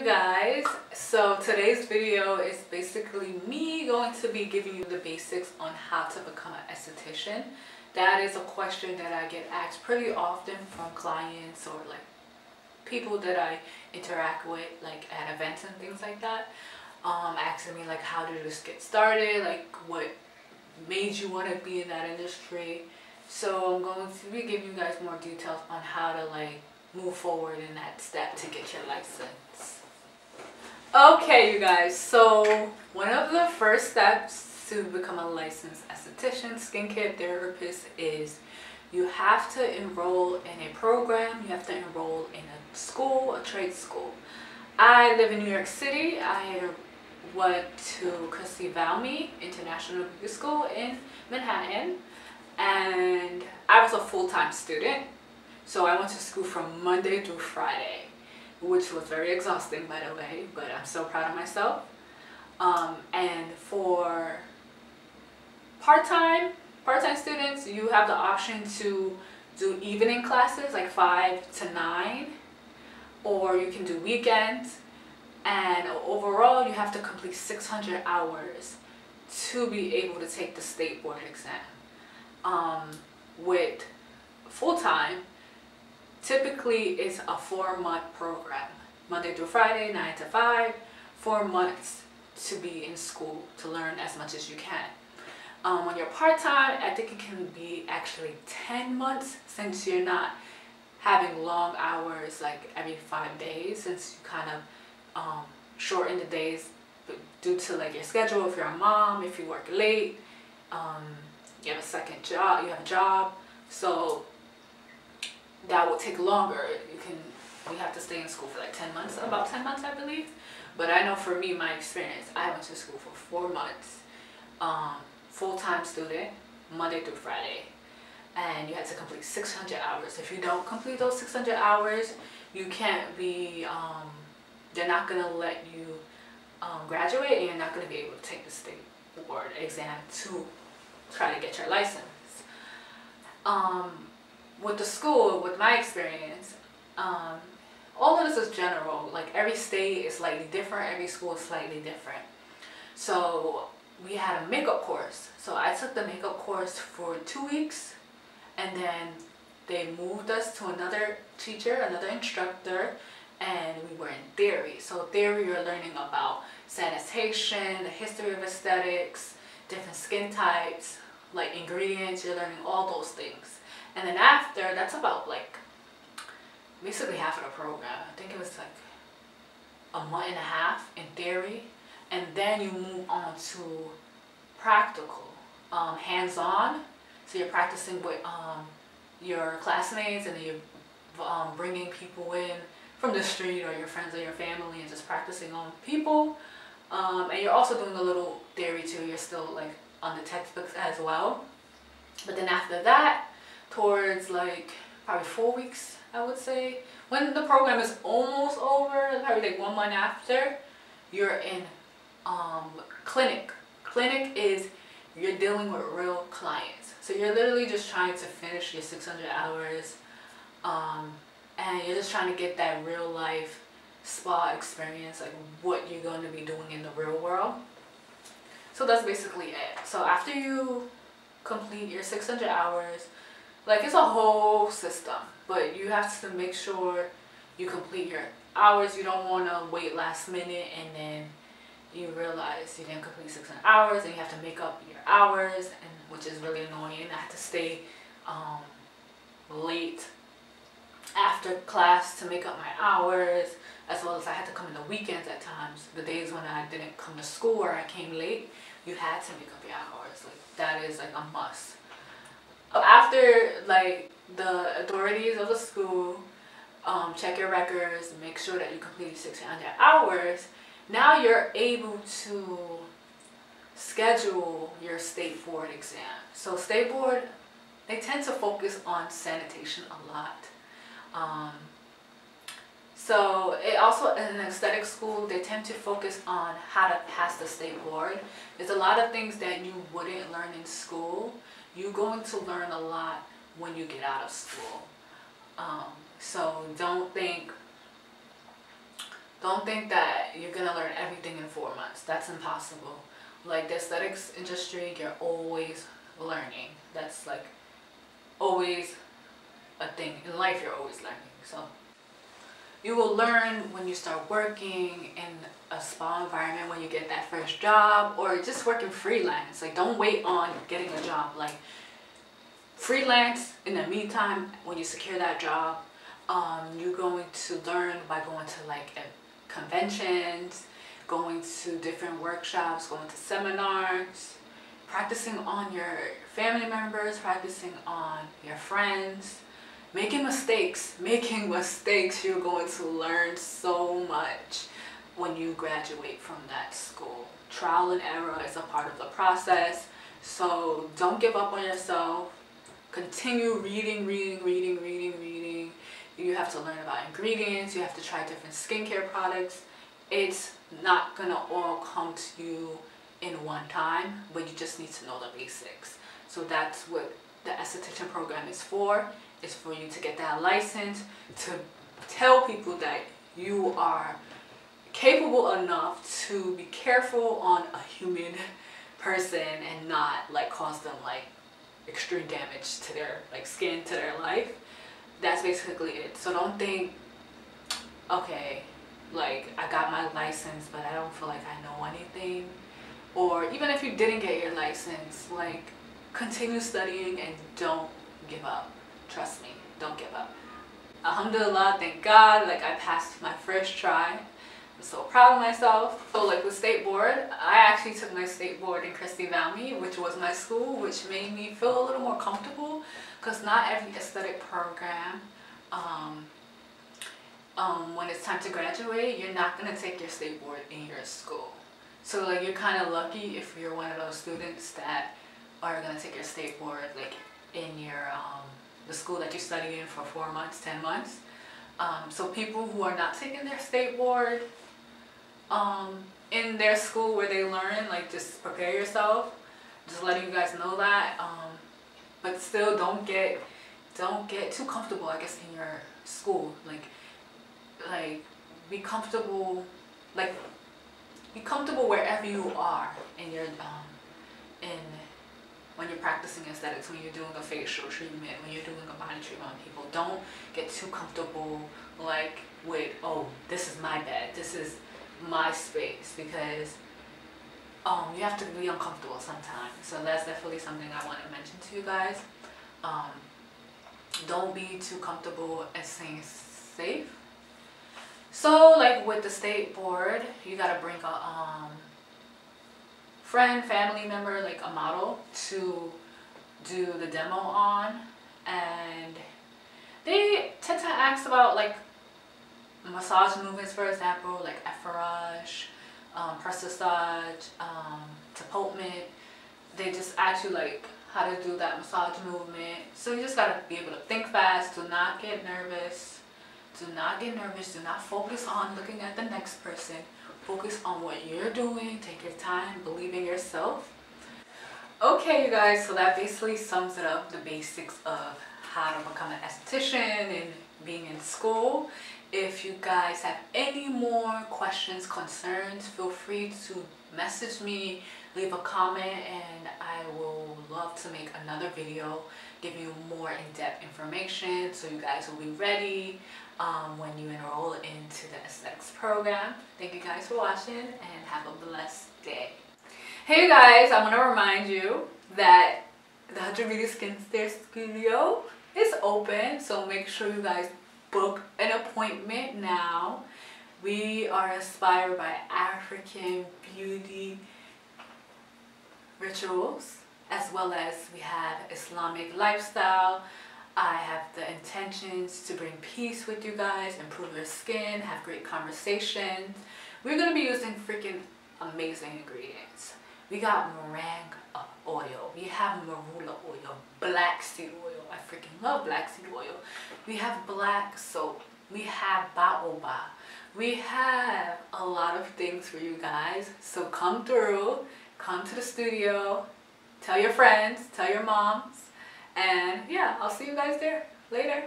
guys, so today's video is basically me going to be giving you the basics on how to become an esthetician. That is a question that I get asked pretty often from clients or like people that I interact with like at events and things like that, asking me like how did this get started, like what made you want to be in that industry. So I'm going to be giving you guys more details on how to like move forward in that step to get your license. Okay, you guys, so one of the first steps to become a licensed esthetician, skincare therapist is you have to enroll in a program. You have to enroll in a school, a trade school. I live in New York City. I went to Christy Valmy International Beauty School in Manhattan, and I was a full-time student. So I went to school from Monday through Friday, which was very exhausting, by the way, but I'm so proud of myself. And for part-time students, you have the option to do evening classes, like 5 to 9, or you can do weekends. And overall, you have to complete 600 hours to be able to take the state board exam. With full-time, typically it's a 4-month program, Monday through Friday, 9 to 5, 4 months to be in school to learn as much as you can. When you're part-time, I think it can be actually 10 months, since you're not having long hours like every 5 days, since you kind of shorten the days due to like your schedule. If you're a mom, if you work late, you have a second job, you have a job, so that will take longer. We have to stay in school for like 10 months, about 10 months I believe. But I know for me, my experience, I went to school for 4 months, full-time student, Monday through Friday, and you had to complete 600 hours. If you don't complete those 600 hours, you can't be, they're not gonna let you graduate, and you're not gonna be able to take the state board exam to try to get your license. With the school, with my experience, all of this is general. Like every state is slightly different, every school is slightly different. So we had a makeup course. So I took the makeup course for 2 weeks, and then they moved us to another teacher, another instructor, and we were in theory. So theory, you're learning about sanitation, the history of aesthetics, different skin types, like ingredients, you're learning all those things. And then after, that's about like basically half of the program. I think it was like a month and a half in theory, and then you move on to practical, hands-on. So you're practicing with your classmates, and then you're bringing people in from the street or your friends or your family, and just practicing on people. And you're also doing a little theory too. You're still like on the textbooks as well. But then after that, towards like probably 4 weeks, I would say, when the program is almost over, probably like 1 month after, you're in clinic. Clinic is you're dealing with real clients. So you're literally just trying to finish your 600 hours, and you're just trying to get that real life spa experience, like what you're going to be doing in the real world. So that's basically it. So after you complete your 600 hours, like it's a whole system, but you have to make sure you complete your hours. You don't want to wait last minute and then you realize you didn't complete 600 hours and you have to make up your hours, and which is really annoying. I had to stay late after class to make up my hours, as well as I had to come in the weekends at times. The days when I didn't come to school or I came late, you had to make up your hours. Like that is like a must. After like the authorities of the school check your records, make sure that you complete 600 hours, now you're able to schedule your state board exam. So state board, they tend to focus on sanitation a lot. So it also, in an aesthetic school, they tend to focus on how to pass the state board. There's a lot of things that you wouldn't learn in school. You're going to learn a lot when you get out of school. So don't think Don't think that you're gonna learn everything in 4 months. That's impossible. Like the aesthetics industry, you're always learning. That's like always a thing. In life, you're always learning. So you will learn when you start working in a spa environment, when you get that first job, or just working freelance. Like don't wait on getting a job. Like freelance in the meantime, when you secure that job, you're going to learn by going to like conventions, going to different workshops, going to seminars, practicing on your family members, practicing on your friends, making mistakes. You're going to learn so much when you graduate from that school. Trial and error is a part of the process, so don't give up on yourself. Continue reading. You have to learn about ingredients. You have to try different skincare products. It's not gonna all come to you in one time, but you just need to know the basics. So that's what the esthetician program is for. It's for you to get that license, to tell people that you are capable enough to be careful on a human person and not like cause them like extreme damage to their like skin, to their life. That's basically it. So don't think, okay, like I got my license but I don't feel like I know anything. Or even if you didn't get your license, like continue studying and don't give up. Trust me, don't give up. Alhamdulillah, thank God, like I passed my first try. I'm so proud of myself. So like with state board, I actually took my state board in Christie Valley, which was my school, which made me feel a little more comfortable, because not every aesthetic program, when it's time to graduate, you're not going to take your state board in your school. So like you're kind of lucky if you're one of those students that are going to take your state board like in your the school that you study in for 4 months, 10 months. So people who are not taking their state board in their school where they learn, like just prepare yourself. Just letting you guys know that. But still don't get too comfortable, I guess, in your school. Like be comfortable, be comfortable wherever you are in your when you're practicing aesthetics, when you're doing a facial treatment, when you're doing a body treatment on people. Don't get too comfortable like with, oh, this is my bed, this is my space, because you have to be uncomfortable sometimes. So that's definitely something I want to mention to you guys. Don't be too comfortable and staying safe. So like with the state board, you gotta bring a friend, family member, like a model to do the demo on, and they tend to ask about like massage movements, for example, like effarage, pressage, tapotement. They just ask you like how to do that massage movement. So you just gotta be able to think fast. Do not get nervous. Do not get nervous. Do not focus on looking at the next person. Focus on what you're doing. Take your time. Believe in yourself. Okay, you guys, so that basically sums it up, the basics of how to become an esthetician and being in school. If you guys have any more questions, concerns, feel free to message me, leave a comment, and I will love to make another video giving you more in-depth information so you guys will be ready when you enroll into the aesthetics program. Thank you guys for watching and have a blessed day. Hey you guys, I want to remind you that the 100 Beauty Skincare Studio is open, so make sure you guys book an appointment now. We are inspired by African beauty rituals, as well as we have Islamic lifestyle. I have the intentions to bring peace with you guys, improve your skin, have great conversations. We're going to be using freaking amazing ingredients. We got meringue oil, we have marula oil, black seed oil. I freaking love black seed oil. We have black soap. We have baoba. We have a lot of things for you guys. So come through, come to the studio, tell your friends, tell your moms, and yeah, I'll see you guys there later.